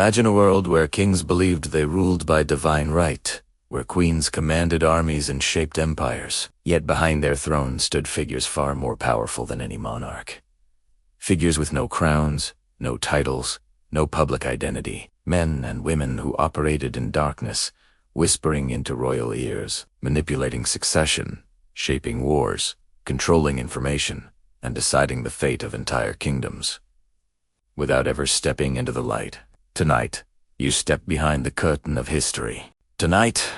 Imagine a world where kings believed they ruled by divine right, where queens commanded armies and shaped empires, yet behind their thrones stood figures far more powerful than any monarch. Figures with no crowns, no titles, no public identity, men and women who operated in darkness, whispering into royal ears, manipulating succession, shaping wars, controlling information, and deciding the fate of entire kingdoms, without ever stepping into the light. Tonight, you step behind the curtain of history. Tonight,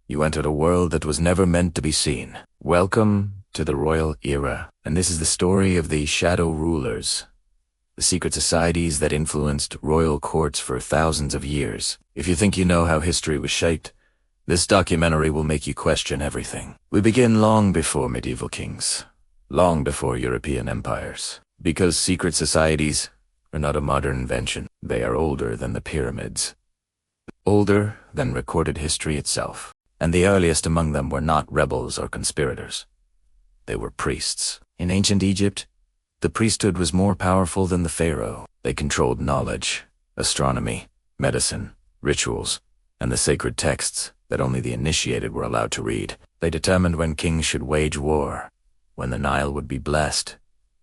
you entered a world that was never meant to be seen. Welcome to the royal era, and this is the story of the shadow rulers, the secret societies that influenced royal courts for thousands of years. If you think you know how history was shaped, this documentary will make you question everything. We begin long before medieval kings, long before European empires, because secret societies are not a modern invention. They are older than the pyramids, older than recorded history itself. And the earliest among them were not rebels or conspirators. They were priests. In ancient Egypt, the priesthood was more powerful than the pharaoh. They controlled knowledge, astronomy, medicine, rituals, and the sacred texts that only the initiated were allowed to read. They determined when kings should wage war, when the Nile would be blessed,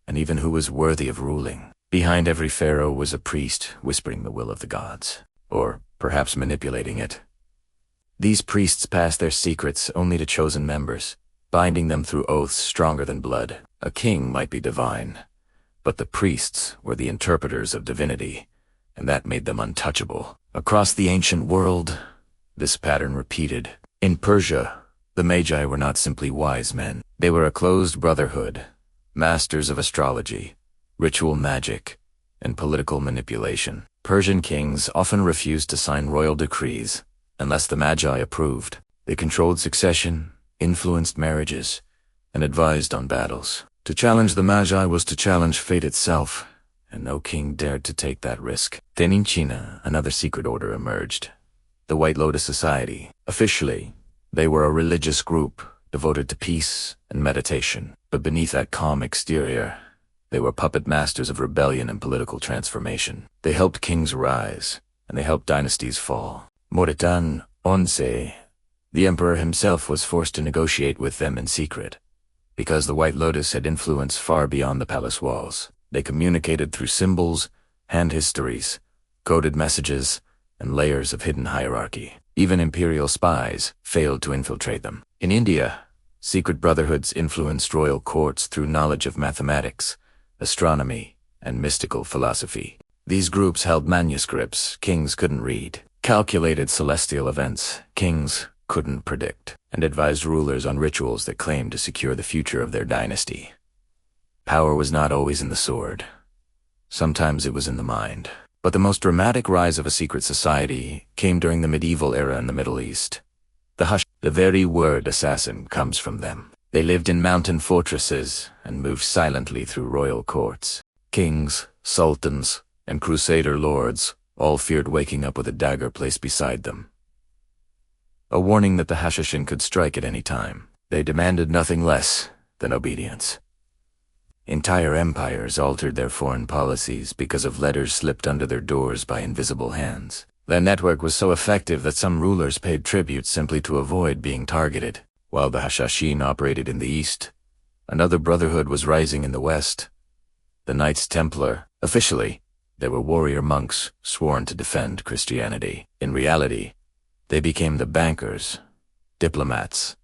and even who was worthy of ruling. Behind every pharaoh was a priest whispering the will of the gods, or perhaps manipulating it. These priests passed their secrets only to chosen members, binding them through oaths stronger than blood. A king might be divine, but the priests were the interpreters of divinity, and that made them untouchable. Across the ancient world, this pattern repeated. In Persia, the Magi were not simply wise men. They were a closed brotherhood, masters of astrology, ritual magic, and political manipulation. Persian kings often refused to sign royal decrees unless the Magi approved. They controlled succession, influenced marriages, and advised on battles. To challenge the Magi was to challenge fate itself, and no king dared to take that risk. Then in China, another secret order emerged, the White Lotus Society. Officially, they were a religious group devoted to peace and meditation, but beneath that calm exterior, they were puppet masters of rebellion and political transformation. They helped kings rise, and they helped dynasties fall. Moritan Onse, the emperor himself, was forced to negotiate with them in secret, because the White Lotus had influence far beyond the palace walls. They communicated through symbols, hand histories, coded messages, and layers of hidden hierarchy. Even imperial spies failed to infiltrate them. In India, secret brotherhoods influenced royal courts through knowledge of mathematics, astronomy, and mystical philosophy. These groups held manuscripts kings couldn't read, calculated celestial events kings couldn't predict, and advised rulers on rituals that claimed to secure the future of their dynasty. Power was not always in the sword. Sometimes it was in the mind. But the most dramatic rise of a secret society came during the medieval era in the Middle East. The very word assassin comes from them. They lived in mountain fortresses and moved silently through royal courts. Kings, sultans, and crusader lords all feared waking up with a dagger placed beside them, a warning that the Hashashin could strike at any time. They demanded nothing less than obedience. Entire empires altered their foreign policies because of letters slipped under their doors by invisible hands. Their network was so effective that some rulers paid tribute simply to avoid being targeted. While the Hashashin operated in the east, another brotherhood was rising in the west, the Knights Templar. Officially, they were warrior monks sworn to defend Christianity. In reality, they became the bankers, diplomats,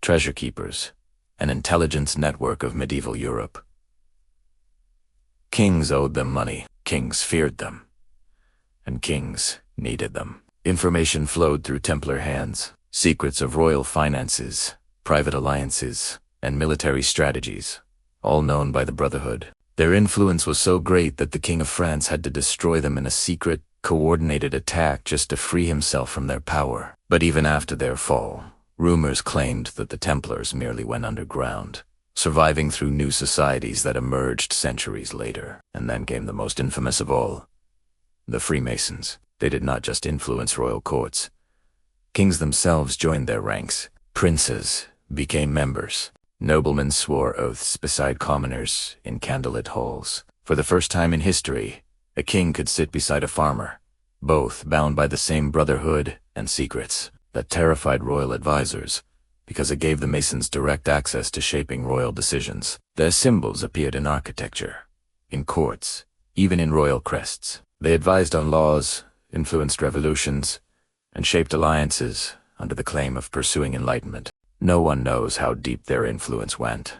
treasure keepers, an intelligence network of medieval Europe. Kings owed them money, kings feared them, and kings needed them. Information flowed through Templar hands, secrets of royal finances, private alliances, and military strategies, all known by the Brotherhood. Their influence was so great that the King of France had to destroy them in a secret, coordinated attack just to free himself from their power. But even after their fall, rumors claimed that the Templars merely went underground, surviving through new societies that emerged centuries later. And then came the most infamous of all, the Freemasons. They did not just influence royal courts. Kings themselves joined their ranks. Princes became members. Noblemen swore oaths beside commoners in candlelit halls. For the first time in history, a king could sit beside a farmer, both bound by the same brotherhood and secrets that terrified royal advisors, because it gave the Masons direct access to shaping royal decisions. Their symbols appeared in architecture, in courts, even in royal crests. They advised on laws, influenced revolutions, and shaped alliances under the claim of pursuing enlightenment. No one knows how deep their influence went.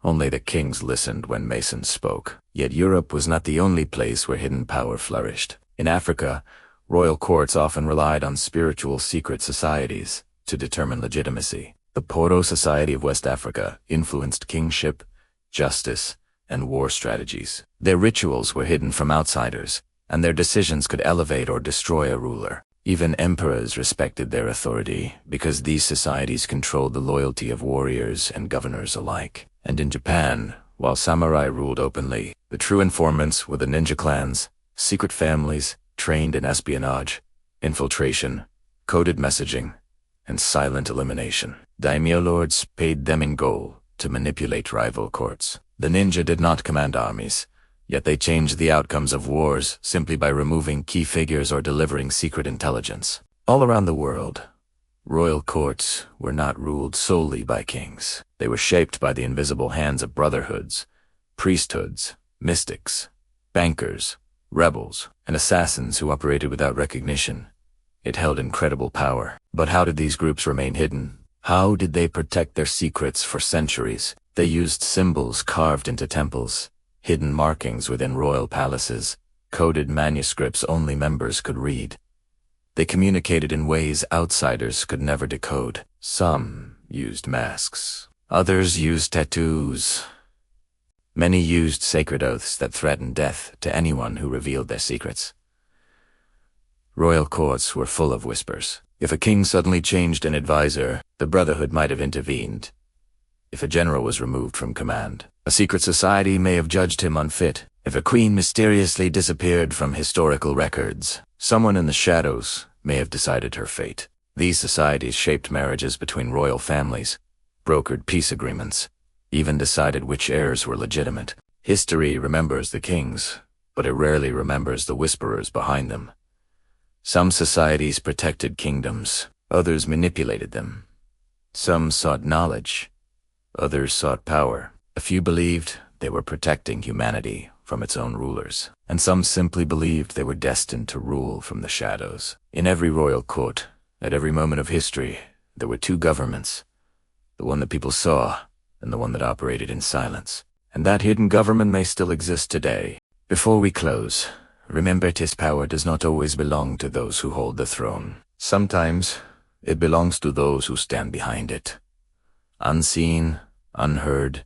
Only the kings listened when Masons spoke. Yet Europe was not the only place where hidden power flourished. In Africa, royal courts often relied on spiritual secret societies to determine legitimacy. The Poro Society of West Africa influenced kingship, justice, and war strategies. Their rituals were hidden from outsiders, and their decisions could elevate or destroy a ruler. Even emperors respected their authority because these societies controlled the loyalty of warriors and governors alike. And in Japan, while samurai ruled openly, the true informants were the ninja clans, secret families trained in espionage, infiltration, coded messaging, and silent elimination. Daimyo lords paid them in gold to manipulate rival courts. The ninja did not command armies, yet they changed the outcomes of wars simply by removing key figures or delivering secret intelligence. All around the world, royal courts were not ruled solely by kings. They were shaped by the invisible hands of brotherhoods, priesthoods, mystics, bankers, rebels, and assassins who operated without recognition. It held incredible power. But how did these groups remain hidden? How did they protect their secrets for centuries? They used symbols carved into temples, hidden markings within royal palaces, coded manuscripts only members could read. They communicated in ways outsiders could never decode. Some used masks. Others used tattoos. Many used sacred oaths that threatened death to anyone who revealed their secrets. Royal courts were full of whispers. If a king suddenly changed an advisor, the Brotherhood might have intervened. If a general was removed from command, a secret society may have judged him unfit. If a queen mysteriously disappeared from historical records, someone in the shadows may have decided her fate. These societies shaped marriages between royal families, brokered peace agreements, even decided which heirs were legitimate. History remembers the kings, but it rarely remembers the whisperers behind them. Some societies protected kingdoms, others manipulated them. Some sought knowledge, others sought power. A few believed they were protecting humanity from its own rulers, and some simply believed they were destined to rule from the shadows. In every royal court, at every moment of history, there were two governments, the one that people saw and the one that operated in silence. And that hidden government may still exist today. Before we close, remember this power does not always belong to those who hold the throne. Sometimes it belongs to those who stand behind it. Unseen, unheard,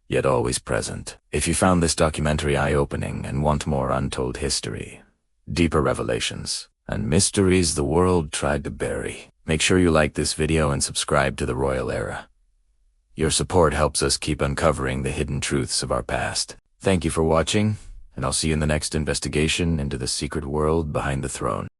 yet always present. If you found this documentary eye-opening and want more untold history, deeper revelations, and mysteries the world tried to bury, make sure you like this video and subscribe to the Royal Era. Your support helps us keep uncovering the hidden truths of our past. Thank you for watching, and I'll see you in the next investigation into the secret world behind the throne.